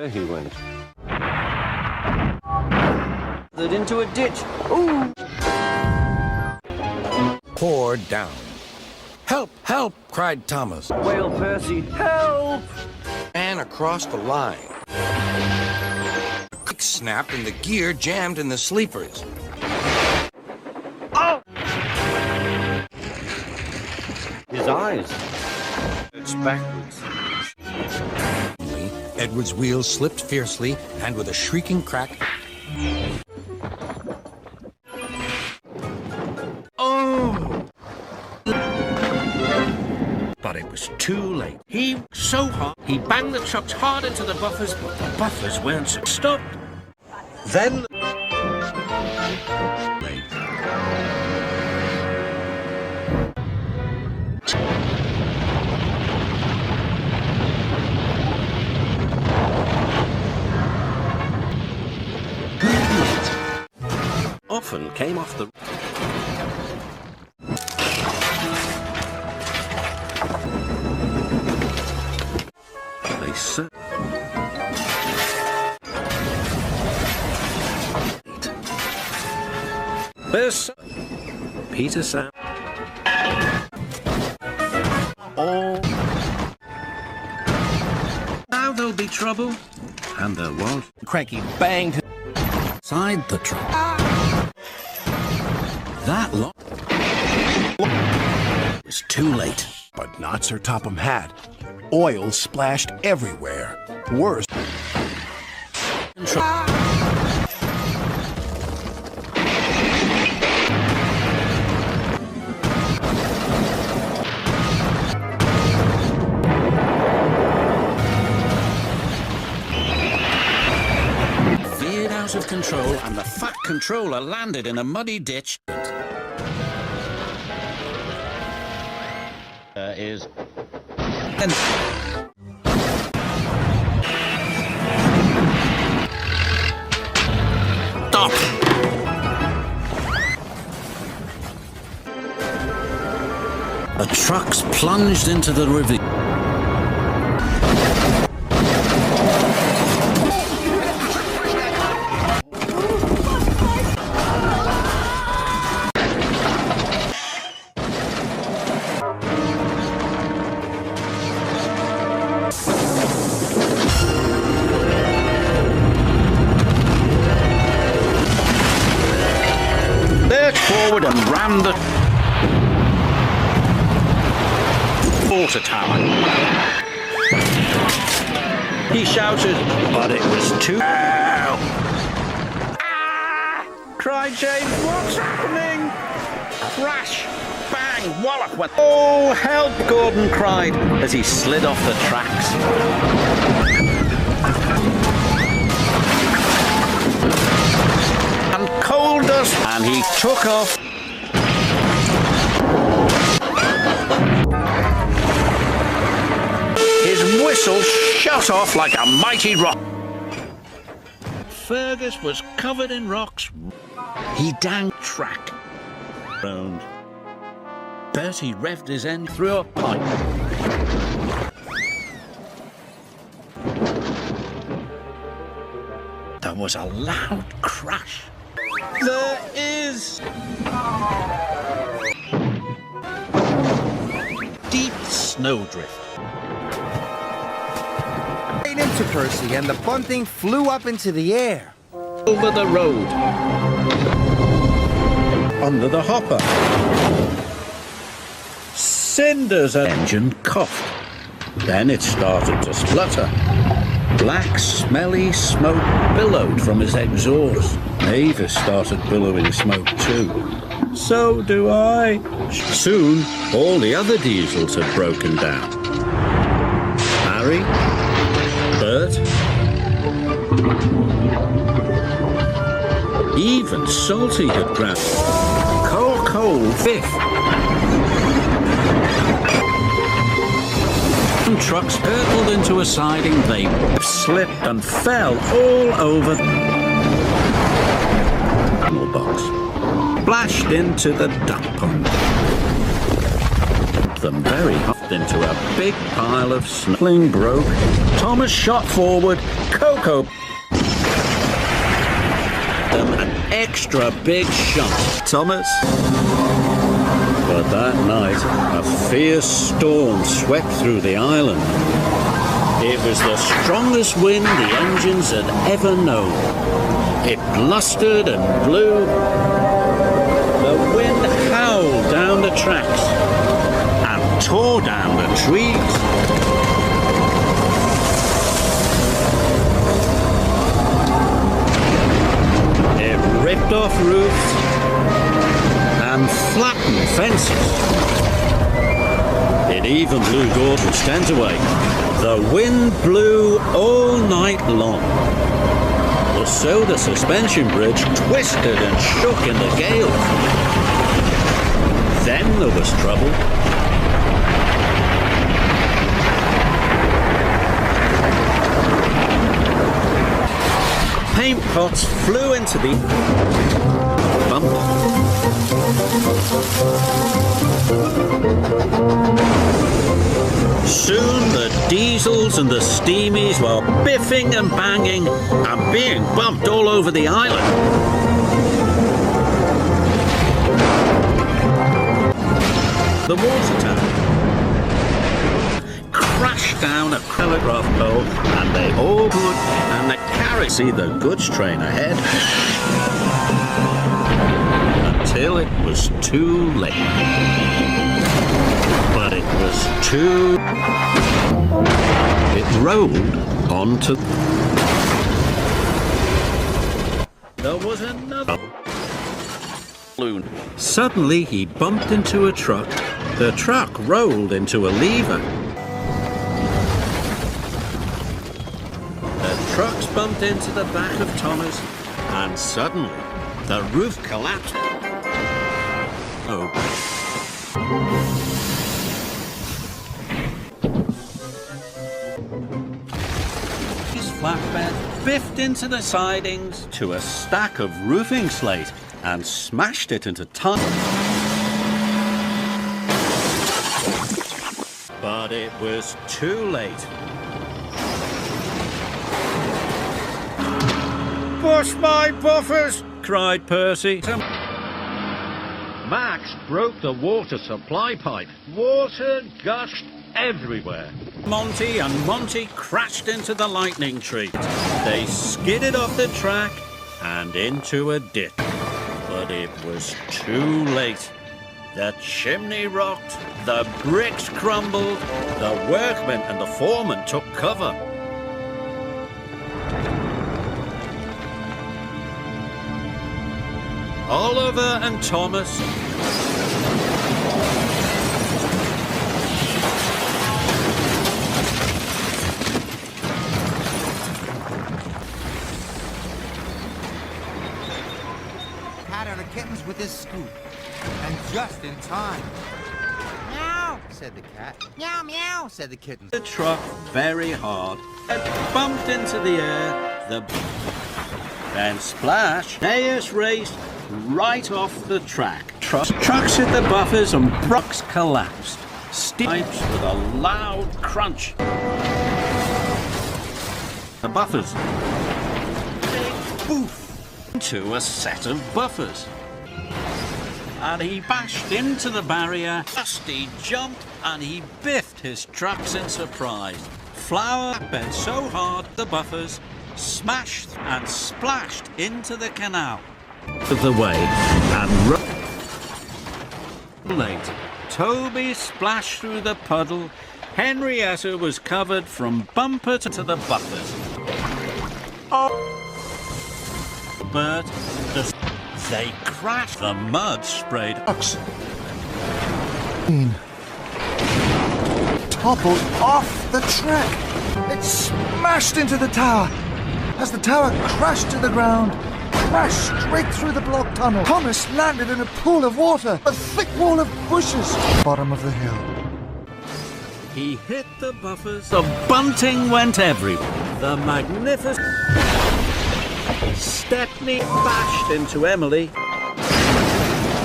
There he went. That into a ditch. Ooh! Poured down. Help! Help! Cried Thomas. Whale Percy, help! And across the line. A kick snapped and the gear jammed in the sleepers. Oh! His eyes. It's backwards. Edward's wheels slipped fiercely, and with a shrieking crack... Oh! But it was too late. He so hard. He banged the trucks hard into the buffers, but the buffers weren't stopped. Then... Often came off the... They said... There's... Peter Sam... Oh... Now there'll be trouble. And there was. Cranky banged Side the truck. That lot was too late. But not Sir Topham Hatt. Oil splashed everywhere. Worse. Veered out of control, and the fat controller landed in a muddy ditch. Is... Stop! The trucks plunged into the river. Forward and rammed the water tower. He shouted, but it was too... Ah! Cried James, what's happening? Crash, bang, wallop went... Oh, help, Gordon cried as he slid off the tracks. And coal dust, and he took off. His whistle shot off like a mighty rock. Fergus was covered in rocks. He danged track. Round. Bertie revved his end through a pipe. There was a loud crash. There is deep snowdrift. Right into Percy, and the bunting flew up into the air. Over the road. Under the hopper. Cinders and engine coughed. Then it started to splutter. Black, smelly smoke billowed from his exhaust. Mavis started billowing smoke too. So do I. Soon, all the other diesels had broken down. Harry, Bert, even Salty had grabbed. Coal, fifth. Trucks hurtled into a siding, they slipped and fell all over the box, splashed into the duck pond. Them very hot. into a big pile of snow. Sling broke. Thomas shot forward. Coco them an extra big shot. Thomas. But that night, a fierce storm swept through the island. It was the strongest wind the engines had ever known. It blustered and blew. The wind howled down the tracks and tore down the trees. It ripped off roofs and flattened fences. It even blew Gordon's tent away. The wind blew all night long. So the suspension bridge twisted and shook in the gale. Then there was trouble. Paint pots flew into the bump. Soon the diesels and the steamies were biffing and banging and being bumped all over the island. The water tower crashed down a telegraph pole and they all could and the carriage see the goods train ahead until it was too late. But it was too... It rolled onto... There was another balloon. Suddenly he bumped into a truck. The truck rolled into a lever. The trucks bumped into the back of Thomas and suddenly the roof collapsed. Oh. Flatbed biffed into the sidings to a stack of roofing slate and smashed it into tons. But it was too late. Push my buffers! Cried Percy. Max broke the water supply pipe. Water gushed everywhere. Monty and Monty crashed into the lightning tree. They skidded off the track and into a ditch. But it was too late. The chimney rocked, the bricks crumbled, the workmen and the foreman took cover. Oliver and Thomas kittens with his scoop. And just in time. Meow, said the cat. Meow, meow, said the kitten. The truck very hard. It bumped into the air. Then splash. Neus raced right off the track. Trucks hit the buffers and trucks collapsed. Pipes with a loud crunch. The buffers. Big boof into a set of buffers. And he bashed into the barrier. Dusty jumped and he biffed his trucks in surprise. Flour bent so hard the buffers smashed and splashed into the canal. Of the way and late. Toby splashed through the puddle. Henrietta was covered from bumper to the buffers. But they crashed. The mud sprayed. Toppled off the track. It smashed into the tower. As the tower crashed to the ground, crashed straight through the block tunnel. Thomas landed in a pool of water, a thick wall of bushes, bottom of the hill. He hit the buffers. The bunting went everywhere. The magnificent Stepney bashed into Emily.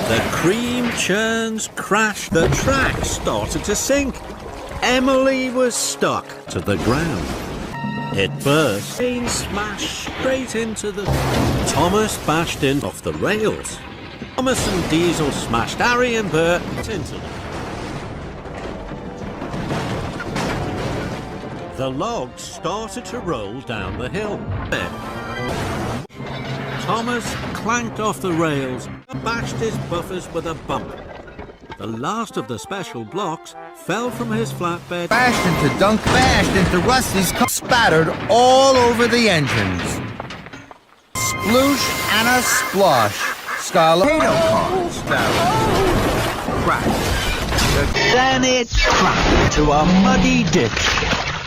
The cream churns crashed. The track started to sink. Emily was stuck to the ground. It burst and smashed straight into the... Thomas bashed in off the rails. Thomas and Diesel smashed Harry and Bert into them. The logs started to roll down the hill. Thomas clanked off the rails and bashed his buffers with a bump. The last of the special blocks fell from his flatbed. Bashed into Dunk, bashed into Rusty's car, spattered all over the engines. Sploosh and a splosh. Potato cars. Crash. Then it cracked to a muddy ditch.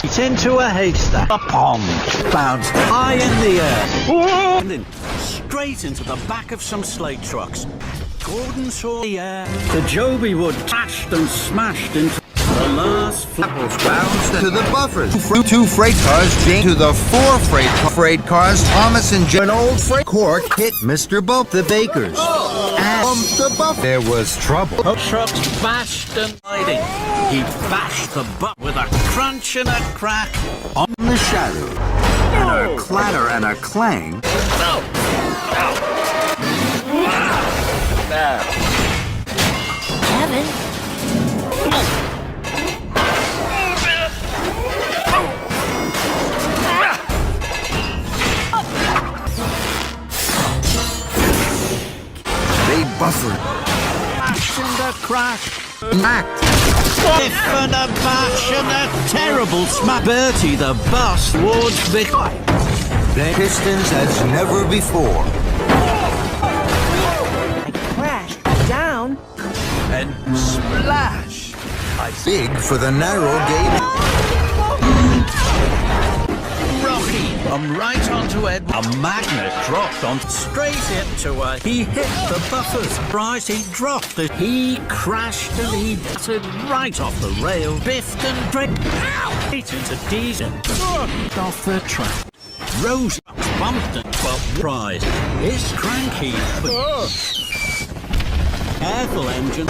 It's into a haystack. A pond bounced high in the air. And then straight into the back of some slate trucks. Gordon saw the air. The Joby wood crashed and smashed into the last Apples bounced to the buffers. Two freight cars jammed to the four freight cars. Thomas and Joe, an old freight cork, hit Mr. Bump the Bakers. And bumped the buff. There was trouble. trucks bashed and sliding. He bashed the butt with a crunch and a crack On the shadow. And a clatter and a clang. Kevin? They buffered. bash and a crash. Act. If and a bash and a terrible smack. Bertie the bus towards victory. They Pistons as never before. Crashed down. And splash. Big for the narrow gauge. Rocky, right onto Ed. A magnet dropped on straight into her. He hit the buffers. Right, he dropped it. He crashed and he battered right off the rail. Biffed and straight into Diesel. Off the track. Rose bumped and prize. It's cranky. Careful, engine.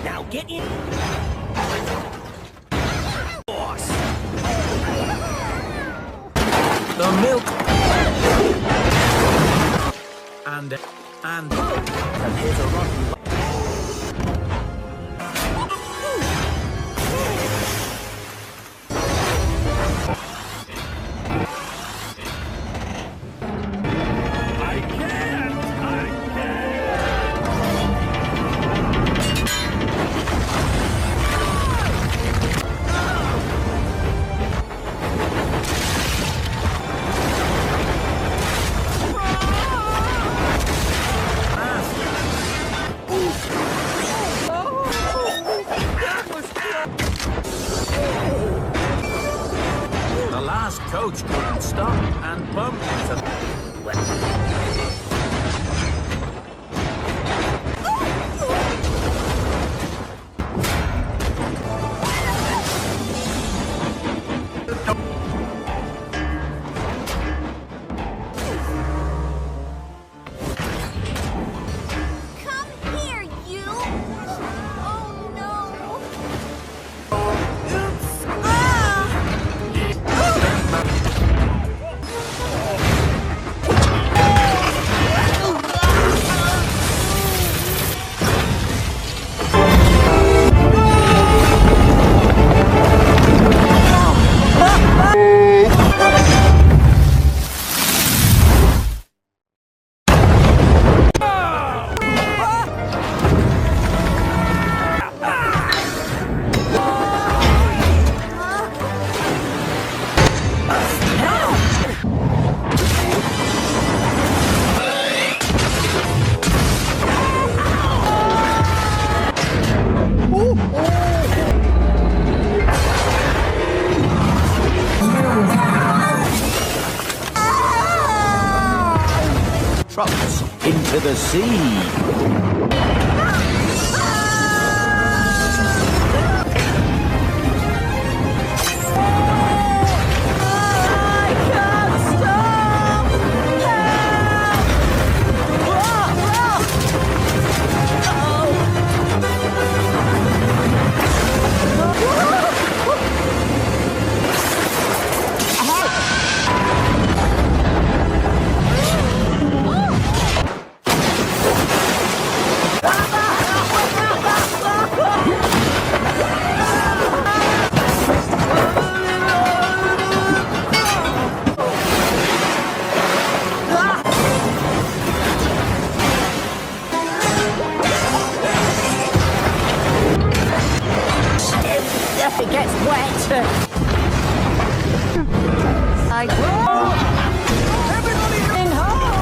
Now get in. The milk. And here's a rotten. the sea. If it gets wet. Everybody in home!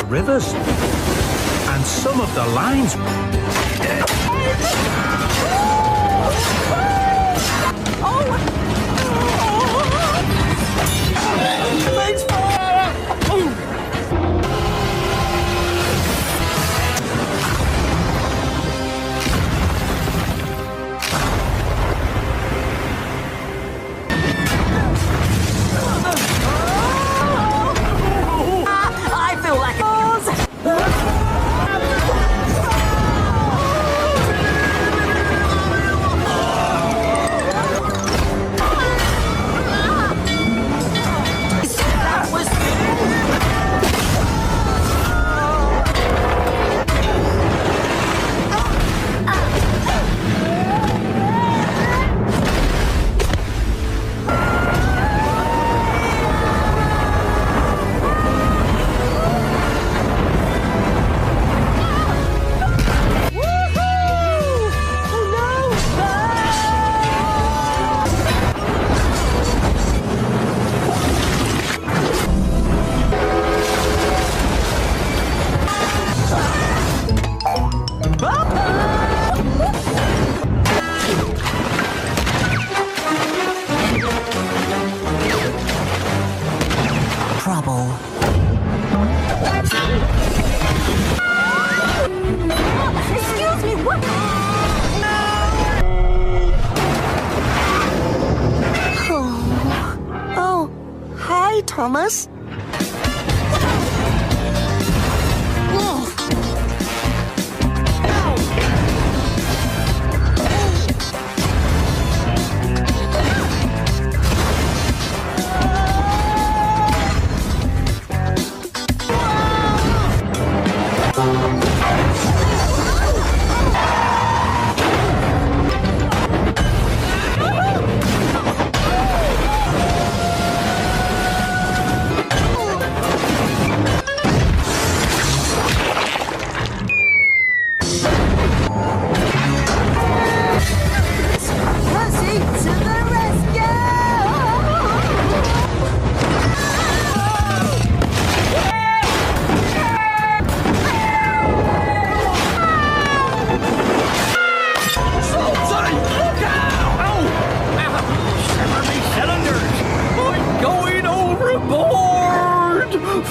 Rivers and some of the lines. I feel like trouble. Excuse me, what? Oh, hi, Thomas.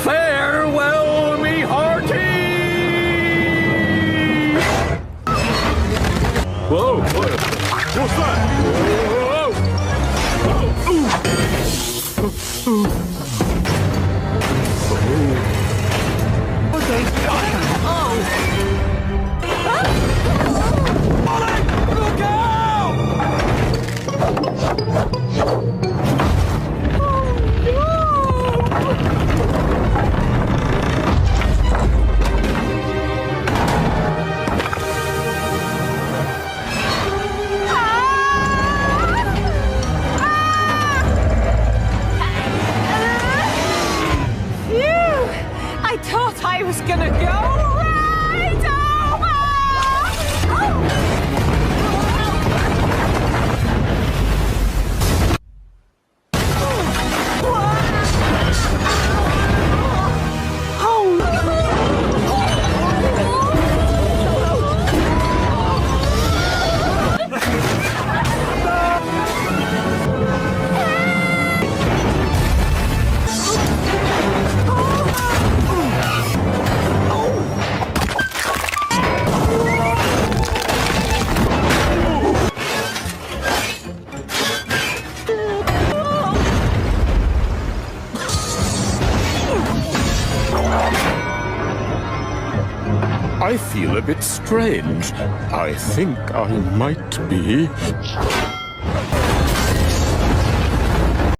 Farewell, me hearty! Whoa! What's that? I thought I was gonna go right over! I feel a bit strange. I think I might be